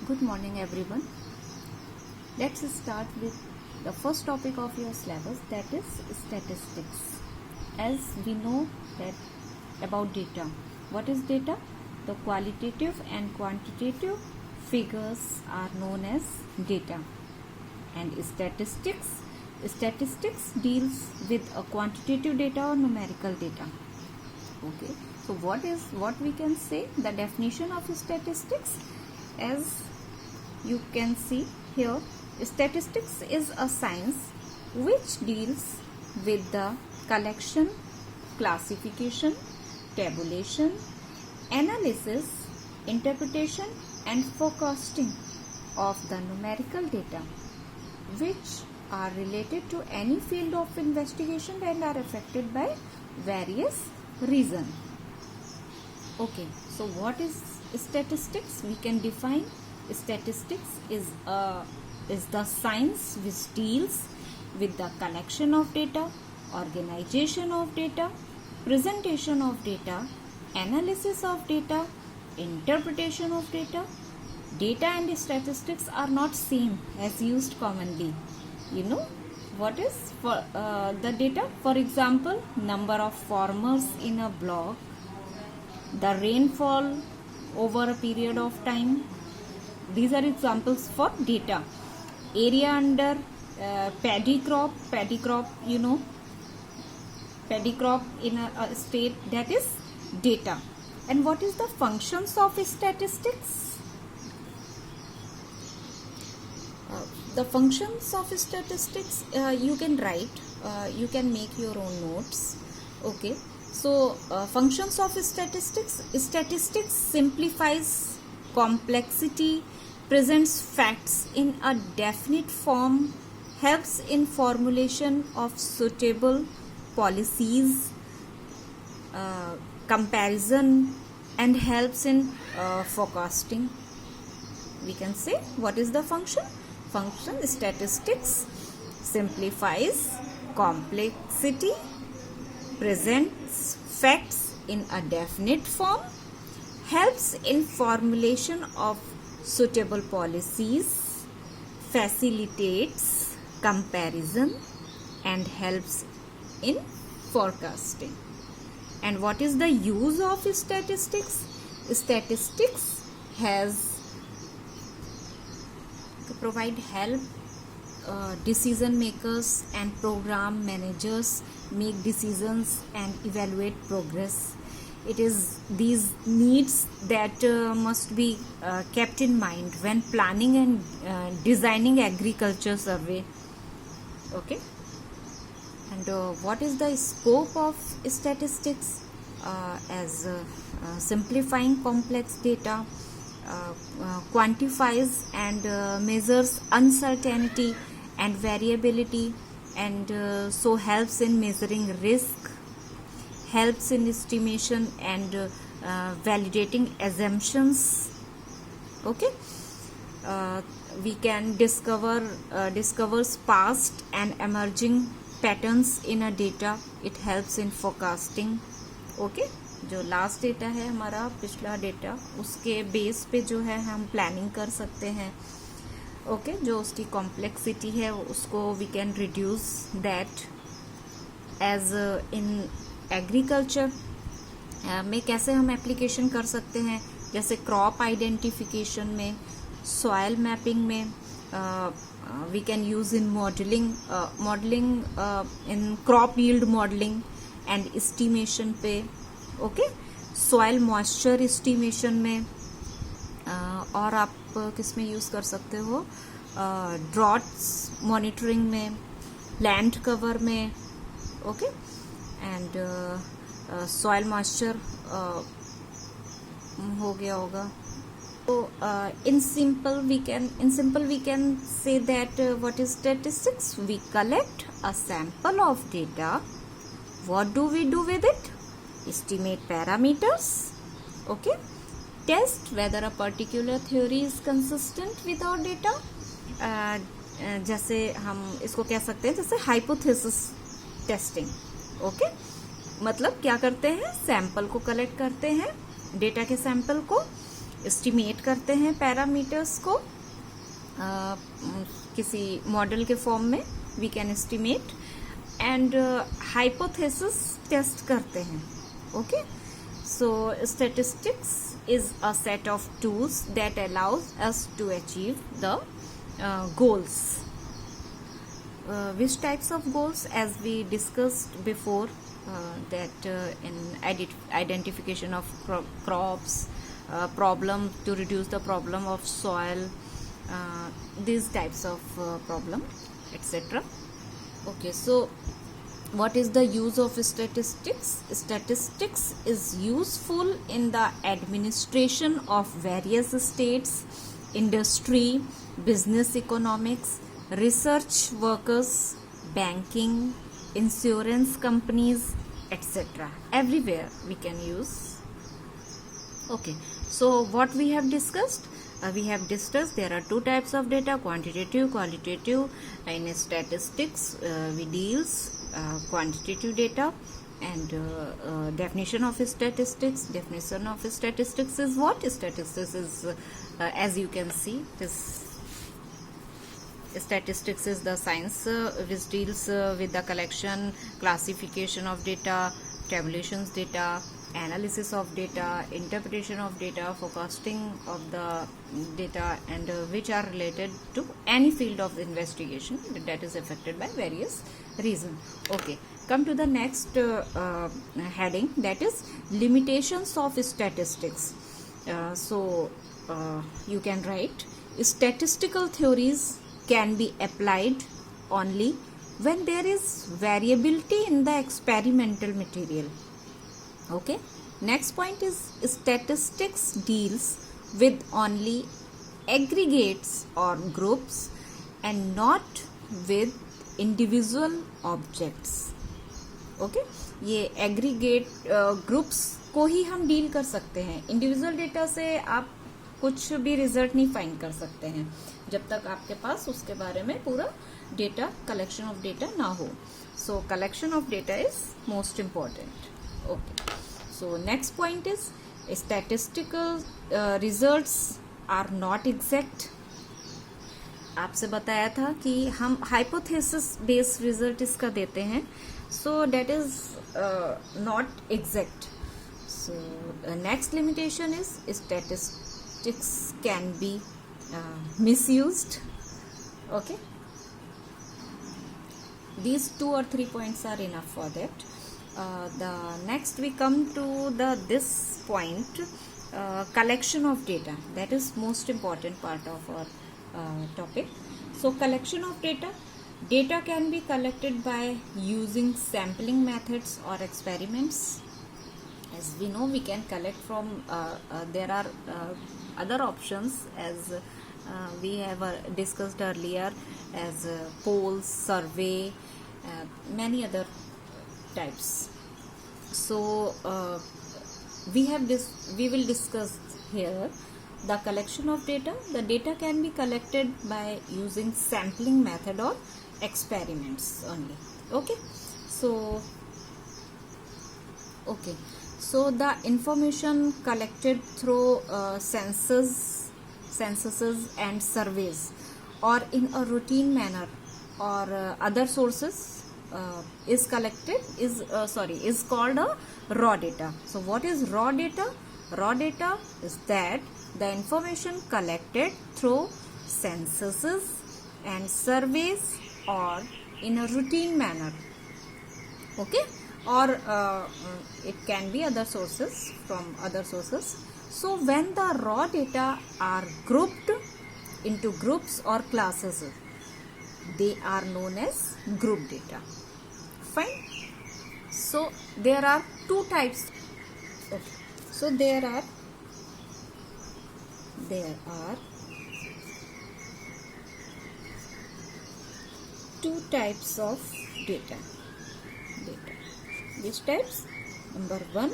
Good morning everyone. Let's start with the first topic of your syllabus, that is statistics. As we know that about data. What is data? The qualitative and quantitative figures are known as data. And statistics deals with a quantitative data or numerical data. Okay. So what we can say? The definition of statistics, as you can see here, statistics is a science which deals with the collection, classification, tabulation, analysis, interpretation and forecasting of the numerical data which are related to any field of investigation and are affected by various reasons. Okay, so what is statistics? We can define statistics is the science which deals with the collection of data, organization of data, presentation of data, analysis of data, interpretation of data. Data and statistics are not same as used commonly. You know what is for the data? For example, number of farmers in a block, the rainfall over a period of time. These are examples for data. Area under paddy crop, you know, paddy crop in a state, that is data. And what is the functions of statistics? The functions of statistics you can write, you can make your own notes. Okay, so functions of statistics simplifies complexity, presents facts in a definite form, helps in formulation of suitable policies, comparison, and helps in forecasting. We can say, what is the function? Function: statistics simplifies complexity, presents facts in a definite form, helps in formulation of suitable policies, facilitates comparison, and helps in forecasting. And what is the use of statistics? Statistics has to provide help decision makers and program managers make decisions and evaluate progress. It is these needs that must be kept in mind when planning and designing agriculture survey. Okay. And what is the scope of statistics? As simplifying complex data, quantifies and measures uncertainty and variability, and so helps in measuring risk, helps in estimation and validating assumptions. Okay, we can discovers past and emerging patterns in a data. It helps in forecasting. Okay, जो last data है हमारा, पिछला data, उसके base पे जो है हम planning कर सकते हैं. ओके, जो उसकी कॉम्प्लेक्सिटी है उसको we can reduce that. As in agriculture में कैसे हम एप्लीकेशन कर सकते हैं? जैसे क्रॉप आइडेंटिफिकेशन में, सॉइल मैपिंग में, we can use in modeling in crop yield modeling and estimation पे. ओके, सॉइल मॉइस्चर एस्टिमेशन में, और आप किस में यूज़ कर सकते हो? ड्रॉट्स मॉनिटरिंग में, लैंड कवर में. ओके, एंड सॉइल मॉइस्चर हो गया होगा. So in simple we can say that what is statistics? We collect a sample of data. What do we do with it? Estimate parameters. Okay, test whether a particular theory is consistent with our data. जैसे हम इसको कह सकते हैं जैसे hypothesis testing. Okay, मतलब क्या करते हैं? सैंपल को कलेक्ट करते हैं, डेटा के सैंपल को, एस्टिमेट करते हैं पैरामीटर्स को किसी मॉडल के फॉर्म में, we can estimate, and hypothesis test करते हैं. Okay, so statistics is a set of tools that allows us to achieve the goals. Which types of goals? As we discussed before, that in identification of crops, problem to reduce the problem of soil, these types of problem, etc. Okay, so what is the use of statistics? Statistics is useful in the administration of various states, industry, business economics, research workers, banking, insurance companies, etc. Everywhere we can use. Okay, so what we have discussed? We have discussed there are two types of data, quantitative, qualitative. In statistics, we deals quantitative data, and definition of statistics. Definition of statistics is what? Statistics is, as you can see, this statistics is the science which deals with the collection, classification of data, tabulations data, analysis of data, interpretation of data, forecasting of the data, and which are related to any field of investigation that is affected by various reasons. Okay, come to the next heading, that is limitations of statistics. You can write, statistical theories can be applied only when there is variability in the experimental material. Okay, next point is statistics deals with only aggregates or groups and not with individual objects. Okay, ये aggregate groups को ही हम deal कर सकते हैं. Individual data से आप कुछ भी रिजल्ट नहीं फाइंड कर सकते हैं जब तक आपके पास उसके बारे में पूरा डेटा, कलेक्शन ऑफ डेटा ना हो. सो collection of data is most important. Okay, so next point is statistical results are not exact. आपसे बताया था कि हम हाइपोथेसिस बेस्ड रिजल्ट इसका देते हैं, so that is not exact. So next limitation is statistics can be misused. Okay, these 2 or 3 points are enough for that. The next we come to this point, collection of data. That is most important part of our topic. So collection of data can be collected by using sampling methods or experiments. As we know, we can collect from there are other options, as we have discussed earlier, as polls, survey, many other types. So we will discuss here the collection of data. The data can be collected by using sampling method or experiments only. Okay, so the information collected through censuses and surveys, or in a routine manner, or other sources is called a raw data. So what is raw data? Raw data is that the information collected through censuses and surveys or in a routine manner. Okay, or it can be other sources, from other sources. So when the raw data are grouped into groups or classes, they are known as group data. Fine. So there are two types. Okay. So there are two types of data. Which types? Number one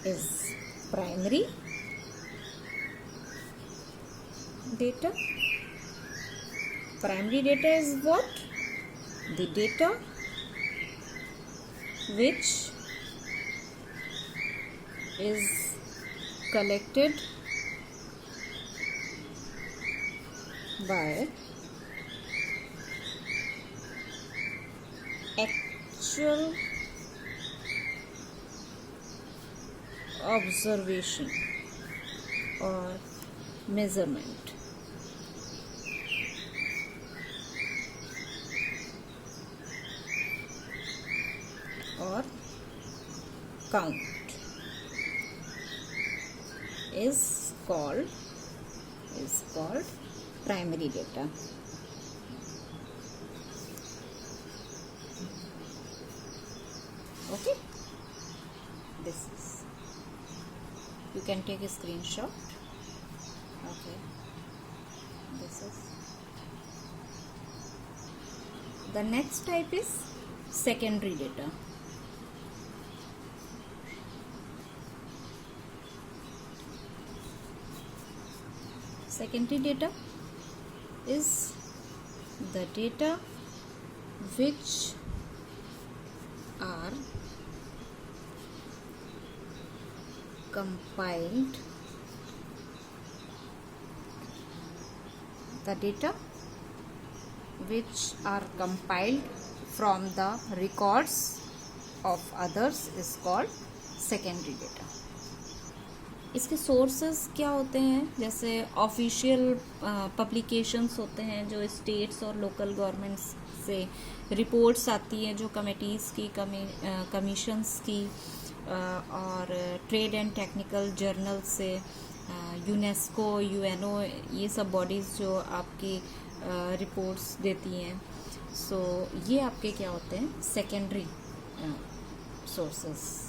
is primary data. Primary data is what? The data which is collected by actual observation or measurement or count is called primary data. Okay, this is, you can take a screenshot. Okay, this is the next type is secondary data. Secondary data is the data which are compiled, from the records of others is called secondary data. इसके sources क्या होते हैं? जैसे official publications होते हैं जो states और local governments से रिपोर्ट्स आती हैं, जो कमेटीज़ की, कमीशंस की, और ट्रेड एंड टेक्निकल जर्नल से, यूनेस्को, यूएनओ, ये सब बॉडीज़ जो आपकी रिपोर्ट्स देती हैं. सो ये आपके क्या होते हैं? Secondary sources.